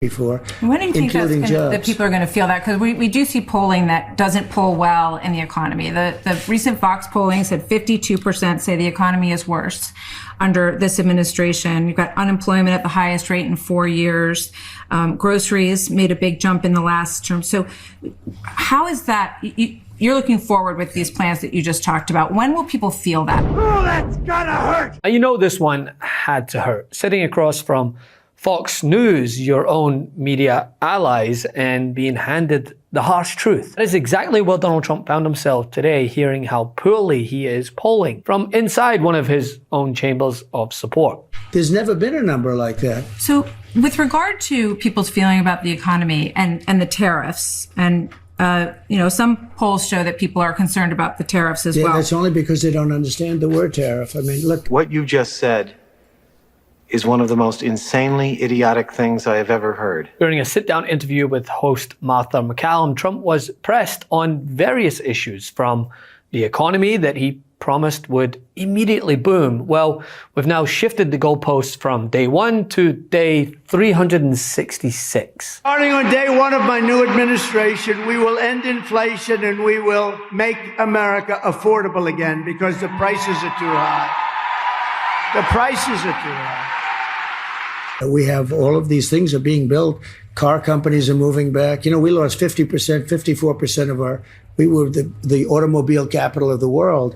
before. When do you think that people are going to feel that? Because we do see polling that doesn't poll well in the economy. The recent Fox polling said 52% say the economy is worse under this administration. You've got unemployment at the highest rate in 4 years. Groceries made a big jump in the last term. So how is that? You're looking forward with these plans that you just talked about. When will people feel that? Oh, that's gotta hurt. You know this one had to hurt. Sitting across from Fox News, your own media allies, and being handed the harsh truth. That is exactly where Donald Trump found himself today, hearing how poorly he is polling from inside one of his own chambers of support. There's never been a number like that. So with regard to people's feeling about the economy and the tariffs, and some polls show that people are concerned about the tariffs as well. That's only because they don't understand the word tariff. I mean, look. What you just said is one of the most insanely idiotic things I have ever heard. During a sit-down interview with host Martha MacCallum, Trump was pressed on various issues, from the economy that he promised would immediately boom. Well, we've now shifted the goalposts from day 1 to day 366. Starting on day 1 of my new administration, we will end inflation and we will make America affordable again, because the prices are too high. The prices are too high. We have all of these things are being built. Car companies are moving back. We lost 50%, 54% we were the automobile capital of the world.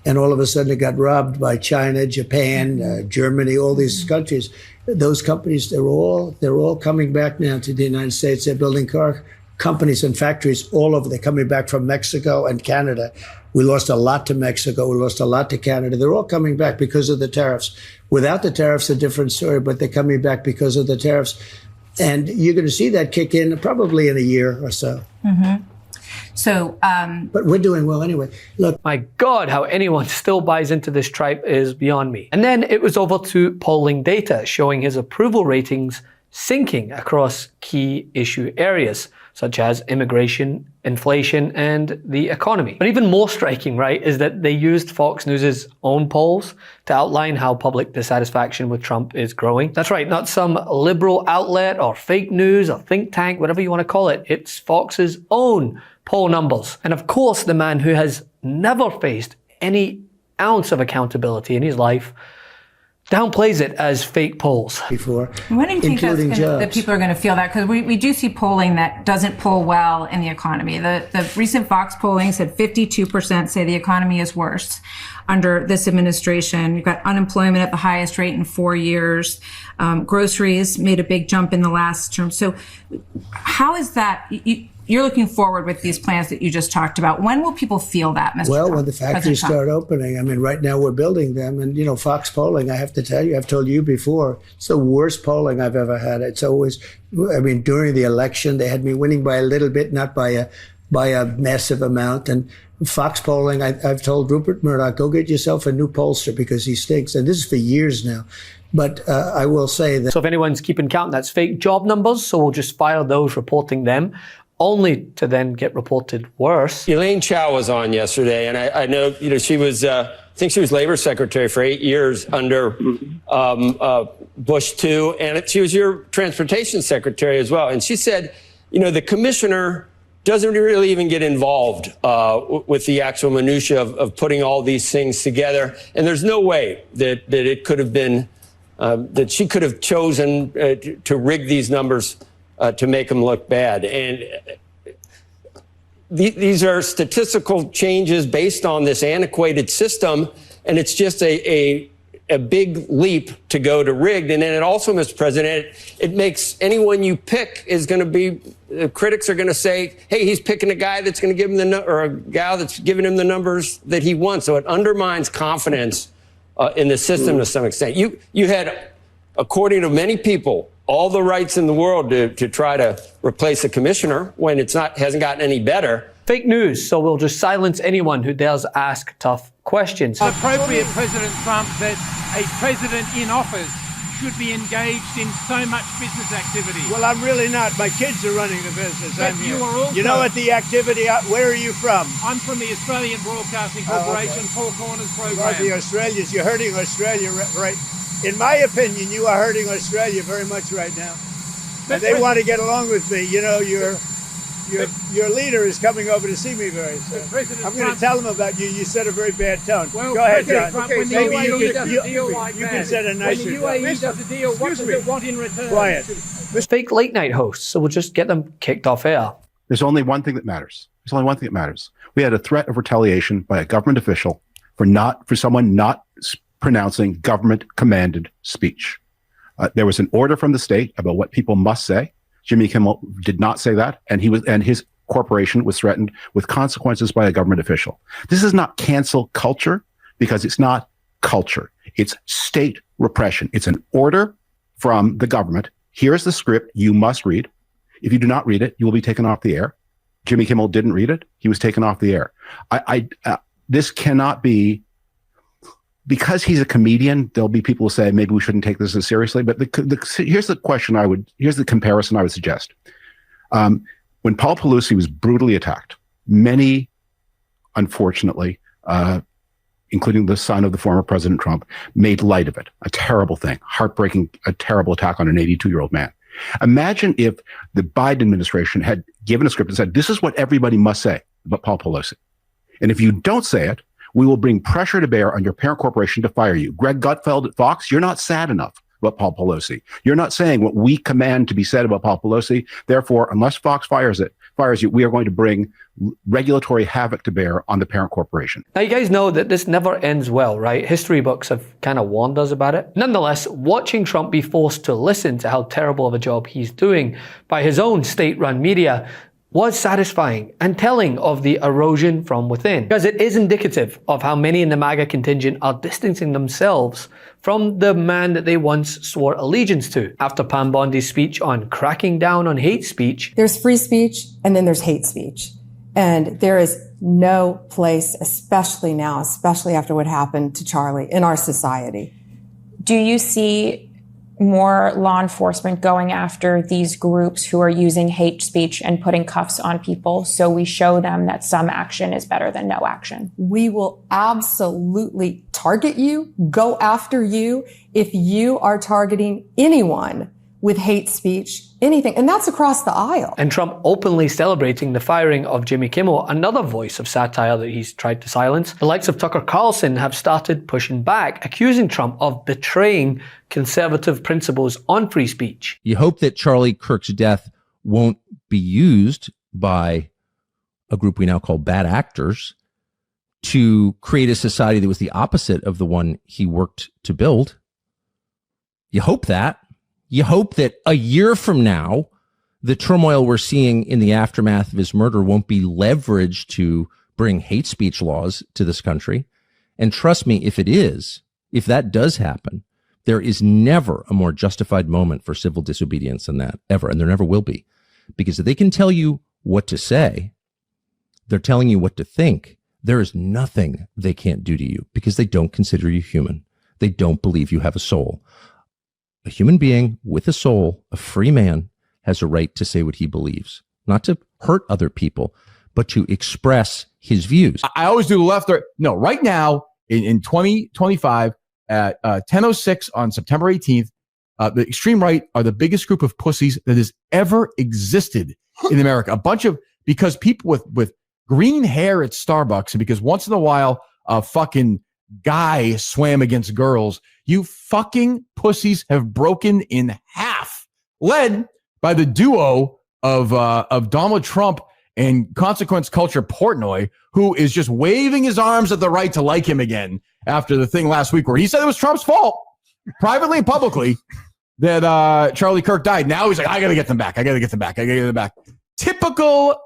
And all of a sudden it got robbed by China, Japan, Germany, all these countries. Those companies, they're all coming back now to the United States. They're building car companies and factories all over. They're coming back from Mexico and Canada. We lost a lot to Mexico. We lost a lot to Canada. They're all coming back because of the tariffs. Without the tariffs, a different story, but they're coming back because of the tariffs. And you're going to see that kick in probably in a year or so. Mm-hmm. So, but we're doing well anyway. Look, my God, how anyone still buys into this tripe is beyond me. And then it was over to polling data showing his approval ratings sinking across key issue areas, such as immigration, inflation, and the economy. But even more striking, right, is that they used Fox News' own polls to outline how public dissatisfaction with Trump is growing. That's right, not some liberal outlet or fake news or think tank, whatever you want to call it. It's Fox's own poll numbers. And of course, the man who has never faced any ounce of accountability in his life downplays it as fake polls. Before, when do you think that people are going to feel that? Because we do see polling that doesn't poll well in the economy. The recent Fox polling said 52% say the economy is worse under this administration. You've got unemployment at the highest rate in 4 years. Groceries made a big jump in the last term. So how is that? You're looking forward with these plans that you just talked about. When will people feel that, Mr. Well, Trump, when the factories start opening. I mean, right now we're building them. And, Fox polling, I have to tell you, I've told you before, it's the worst polling I've ever had. It's always, during the election, they had me winning by a little bit, not by a massive amount. And Fox polling, I've told Rupert Murdoch, go get yourself a new pollster because he stinks. And this is for years now. But I will say that. So if anyone's keeping count, that's fake job numbers. So we'll just fire those reporting them, only to then get reported worse. Elaine Chao was on yesterday, and I know, she was, I think she was labor secretary for 8 years under Bush II, and she was your transportation secretary as well. And she said, the commissioner doesn't really even get involved with the actual minutia of putting all these things together. And there's no way that it could have been, that she could have chosen to rig these numbers to make them look bad. And these are statistical changes based on this antiquated system, and it's just a big leap to go to rigged. And then it also, Mr. President, it makes anyone you pick is going to be, critics are going to say, hey, he's picking a guy that's going to give him or a gal that's giving him the numbers that he wants. So it undermines confidence in the system to some extent. You had, according to many people, all the rights in the world to try to replace a commissioner when hasn't gotten any better. Fake news, so we'll just silence anyone who dares ask tough questions. Appropriate President Trump that a president in office should be engaged in so much business activity. Well, I'm really not. My kids are running the business. But you are also. You know what the activity, where are you from? I'm from the Australian Broadcasting Corporation, Four Corners program. Well, the Australians, you're hurting Australia, right? In my opinion, you are hurting Australia very much right now. they want to get along with me. You know, your leader is coming over to see me very soon. I'm going to tell him about you. You set a very bad tone. Well, go ahead, President John. Trump, when the UAE does a deal like you that, can set a nicer when the tone. UAE does a deal, what does it want in return? Quiet. Fake late night hosts, so we'll just get them kicked off air. There's only one thing that matters. There's only one thing that matters. We had a threat of retaliation by a government official for someone not pronouncing government commanded speech. There was an order from the state about what people must say. Jimmy Kimmel did not say that, and his corporation was threatened with consequences by a government official. This is not cancel culture, because it's not culture. It's state repression. It's an order from the government. Here's the script you must read. If you do not read it, you will be taken off the air. Jimmy Kimmel didn't read it. He was taken off the air. This cannot be, because he's a comedian, there'll be people who say maybe we shouldn't take this as seriously. But here's the comparison I would suggest. When Paul Pelosi was brutally attacked, many, unfortunately, including the son of the former President Trump, made light of it. A terrible thing, heartbreaking, a terrible attack on an 82-year-old man. Imagine if the Biden administration had given a script and said, this is what everybody must say about Paul Pelosi. And if you don't say it, we will bring pressure to bear on your parent corporation to fire you. Greg Gutfeld at Fox, you're not sad enough about Paul Pelosi. You're not saying what we command to be said about Paul Pelosi. Therefore, unless Fox fires you, we are going to bring regulatory havoc to bear on the parent corporation. Now, you guys know that this never ends well, right? History books have kind of warned us about it. Nonetheless, watching Trump be forced to listen to how terrible of a job he's doing by his own state-run media was satisfying and telling of the erosion from within, because it is indicative of how many in the MAGA contingent are distancing themselves from the man that they once swore allegiance to. After Pam Bondi's speech on cracking down on hate speech, there's free speech and then there's hate speech. And there is no place, especially now, especially after what happened to Charlie, in our society. Do you see more law enforcement going after these groups who are using hate speech and putting cuffs on people, so we show them that some action is better than no action? We will absolutely target you, go after you, if you are targeting anyone with hate speech, anything. And that's across the aisle. And Trump openly celebrating the firing of Jimmy Kimmel, another voice of satire that he's tried to silence. The likes of Tucker Carlson have started pushing back, accusing Trump of betraying conservative principles on free speech. You hope that Charlie Kirk's death won't be used by a group we now call bad actors to create a society that was the opposite of the one he worked to build. You hope that. You hope that a year from now, the turmoil we're seeing in the aftermath of his murder won't be leveraged to bring hate speech laws to this country. And trust me, if that does happen, there is never a more justified moment for civil disobedience than that, ever. And there never will be. Because if they can tell you what to say, they're telling you what to think. There is nothing they can't do to you because they don't consider you human. They don't believe you have a soul. A human being with a soul, a free man, has a right to say what he believes, not to hurt other people, but to express his views. I always do the left or no. Right now, in 2025, at 10:06 on September 18th, the extreme right are the biggest group of pussies that has ever existed in America. Because people with green hair at Starbucks, and because once in a while a fucking guy swam against girls, you fucking pussies have broken in half, led by the duo of Donald Trump and Consequence Culture Portnoy, who is just waving his arms at the right to like him again after the thing last week where he said it was Trump's fault, privately and publicly, that Charlie Kirk died. Now he's like, I got to get them back. Typical,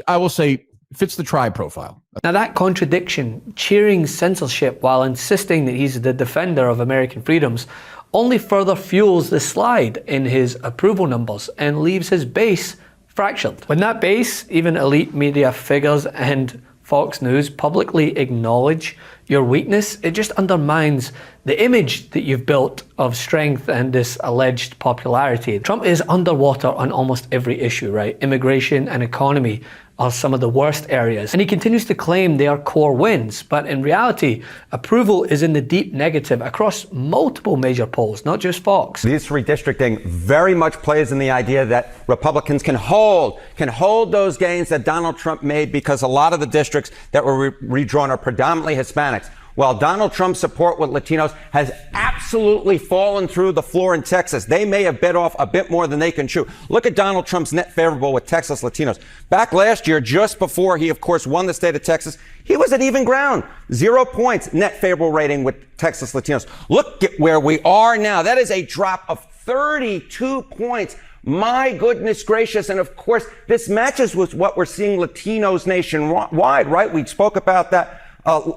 I will say, fits the tribe profile. Now that contradiction, cheering censorship while insisting that he's the defender of American freedoms, only further fuels the slide in his approval numbers and leaves his base fractured. When that base, even elite media figures and Fox News publicly acknowledge your weakness, it just undermines The image that you've built of strength and this alleged popularity, Trump is underwater on almost every issue, right? Immigration and economy are some of the worst areas. And he continues to claim they are core wins. But in reality, approval is in the deep negative across multiple major polls, not just Fox. This redistricting very much plays in the idea that Republicans can hold those gains that Donald Trump made, because a lot of the districts that were redrawn are predominantly Hispanics. While Donald Trump's support with Latinos has absolutely fallen through the floor in Texas. They may have bit off a bit more than they can chew. Look at Donald Trump's net favorable with Texas Latinos. Back last year, just before he, of course, won the state of Texas, he was at even ground. 0 points net favorable rating with Texas Latinos. Look at where we are now. That is a drop of 32 points. My goodness gracious. And of course, this matches with what we're seeing Latinos nationwide, right? We spoke about that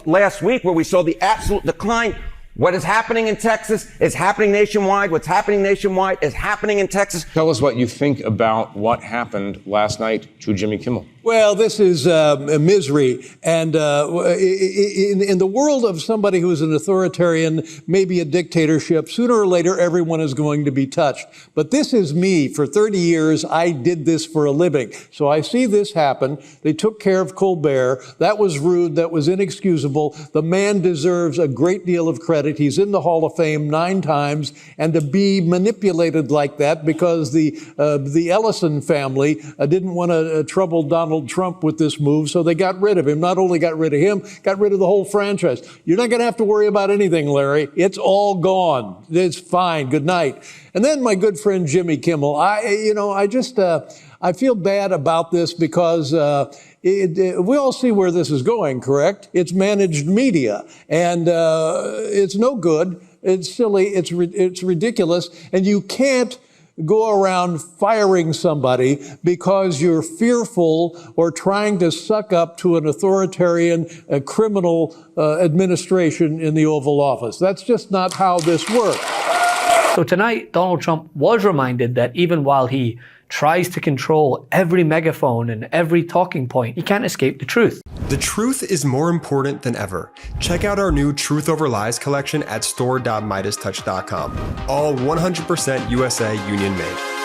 last week, where we saw the absolute decline. What is happening in Texas is happening nationwide. What's happening nationwide is happening in Texas. Tell us what you think about what happened last night to Jimmy Kimmel. Well, this is misery. And in the world of somebody who is an authoritarian, maybe a dictatorship, sooner or later, everyone is going to be touched. But this is me. For 30 years, I did this for a living. So I see this happen. They took care of Colbert. That was rude. That was inexcusable. The man deserves a great deal of credit. He's in the Hall of Fame 9 times. And to be manipulated like that because the Ellison family didn't want to trouble Donald Trump with this move, so they got rid of him. Not only got rid of him, got rid of the whole franchise. You're not going to have to worry about anything, Larry. It's all gone. It's fine. Good night. And then my good friend Jimmy Kimmel. I feel bad about this because we all see where this is going, correct? It's managed media, and it's no good. It's silly. It's ridiculous, and you can't go around firing somebody because you're fearful or trying to suck up to an authoritarian criminal administration in the Oval Office. That's just not how this works. So tonight, Donald Trump was reminded that even while he tries to control every megaphone and every talking point, he can't escape the truth. The truth is more important than ever. Check out our new Truth Over Lies collection at store.MeidasTouch.com. All 100% USA union made.